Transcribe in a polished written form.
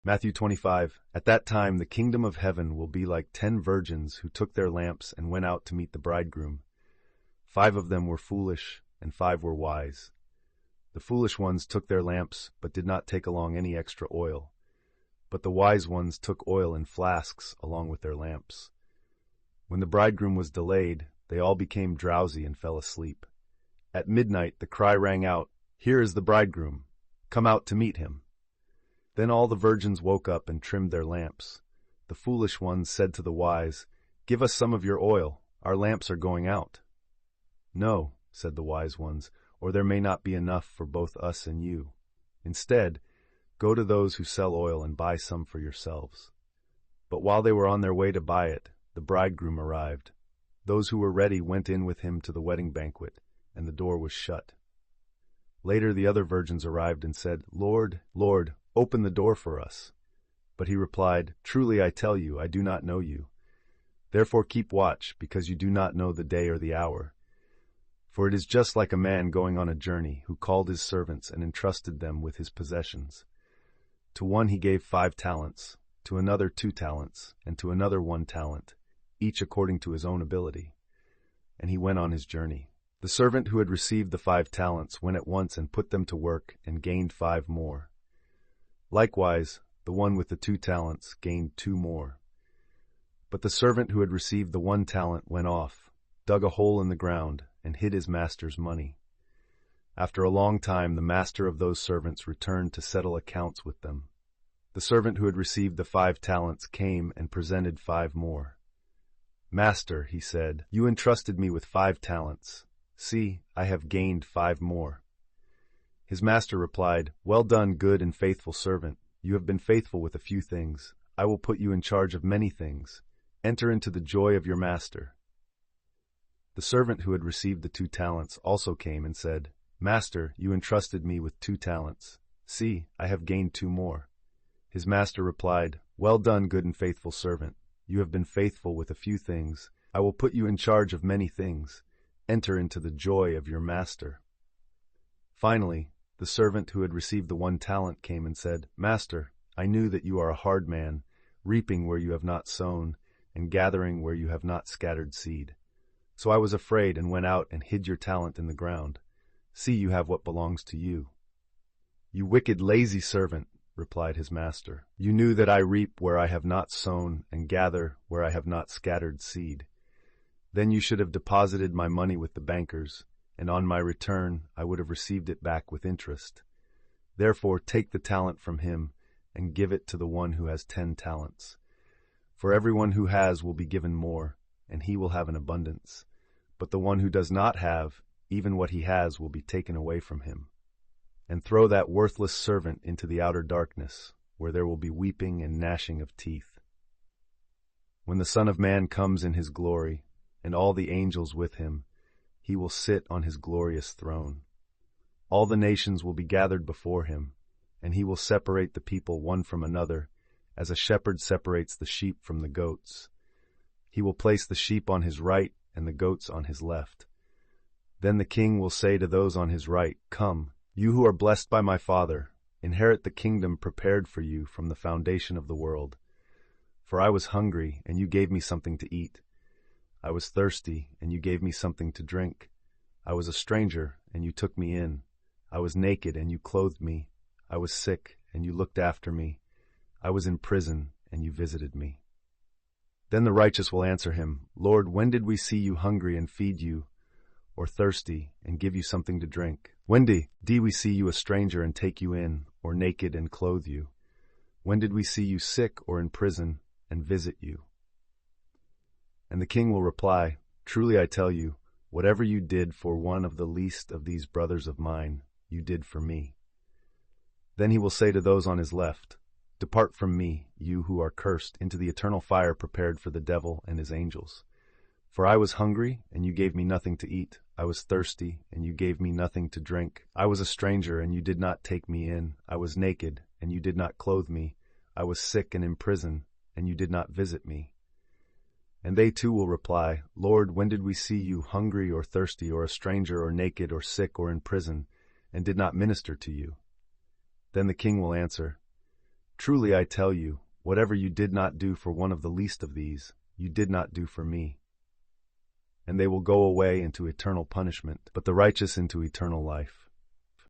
Matthew 25. At that time the kingdom of heaven will be like 10 virgins who took their lamps and went out to meet the bridegroom. 5 of them were foolish, and 5 were wise. The foolish ones took their lamps, but did not take along any extra oil. But the wise ones took oil in flasks along with their lamps. When the bridegroom was delayed, they all became drowsy and fell asleep. At midnight the cry rang out, "Here is the bridegroom! Come out to meet him!" Then all the virgins woke up and trimmed their lamps. The foolish ones said to the wise, "Give us some of your oil, our lamps are going out." "No," said the wise ones, "or there may not be enough for both us and you. Instead, go to those who sell oil and buy some for yourselves." But while they were on their way to buy it, the bridegroom arrived. Those who were ready went in with him to the wedding banquet, and the door was shut. Later the other virgins arrived and said, "Lord, Lord, open the door for us." But he replied, "Truly I tell you, I do not know you. Therefore keep watch, because you do not know the day or the hour. For it is just like a man going on a journey, who called his servants and entrusted them with his possessions. To one he gave 5 talents, to another 2 talents, and to another 1 talent, each according to his own ability. And he went on his journey. The servant who had received the 5 talents went at once and put them to work and gained 5 more. Likewise, the one with the 2 talents gained 2 more. But the servant who had received the 1 talent went off, dug a hole in the ground, and hid his master's money. After a long time the master of those servants returned to settle accounts with them. The servant who had received the 5 talents came and presented 5 more. "Master," he said, "you entrusted me with 5 talents. See, I have gained 5 more." His master replied, "Well done, good and faithful servant. You have been faithful with a few things. I will put you in charge of many things. Enter into the joy of your master." The servant who had received the 2 talents also came and said, "Master, you entrusted me with 2 talents. See, I have gained 2 more." His master replied, "Well done, good and faithful servant. You have been faithful with a few things. I will put you in charge of many things. Enter into the joy of your master." Finally, the servant who had received the 1 talent came and said, "Master, I knew that you are a hard man, reaping where you have not sown, and gathering where you have not scattered seed. So I was afraid and went out and hid your talent in the ground. See, you have what belongs to you." "You wicked, lazy servant," replied his master. "You knew that I reap where I have not sown and gather where I have not scattered seed. Then you should have deposited my money with the bankers, and on my return I would have received it back with interest. Therefore take the talent from him and give it to the one who has 10 talents. For everyone who has will be given more, and he will have an abundance. But the one who does not have, even what he has will be taken away from him. And throw that worthless servant into the outer darkness, where there will be weeping and gnashing of teeth. When the Son of Man comes in his glory, and all the angels with him, he will sit on his glorious throne. All the nations will be gathered before him, and he will separate the people one from another, as a shepherd separates the sheep from the goats. He will place the sheep on his right and the goats on his left. Then the king will say to those on his right, "Come, you who are blessed by my Father, inherit the kingdom prepared for you from the foundation of the world. For I was hungry, and you gave me something to eat. I was thirsty, and you gave me something to drink. I was a stranger, and you took me in. I was naked, and you clothed me. I was sick, and you looked after me. I was in prison, and you visited me." Then the righteous will answer him, "Lord, when did we see you hungry and feed you, or thirsty and give you something to drink? When did we see you a stranger and take you in, or naked and clothe you? When did we see you sick or in prison and visit you?" And the king will reply, "Truly I tell you, whatever you did for one of the least of these brothers of mine, you did for me." Then he will say to those on his left, "Depart from me, you who are cursed, into the eternal fire prepared for the devil and his angels. For I was hungry, and you gave me nothing to eat. I was thirsty, and you gave me nothing to drink. I was a stranger, and you did not take me in. I was naked, and you did not clothe me. I was sick and in prison, and you did not visit me." And they too will reply, "Lord, when did we see you hungry or thirsty or a stranger or naked or sick or in prison, and did not minister to you?" Then the king will answer, Truly I tell you, whatever you did not do for one of the least of these, you did not do for me. And they will go away into eternal punishment, but the righteous into eternal life.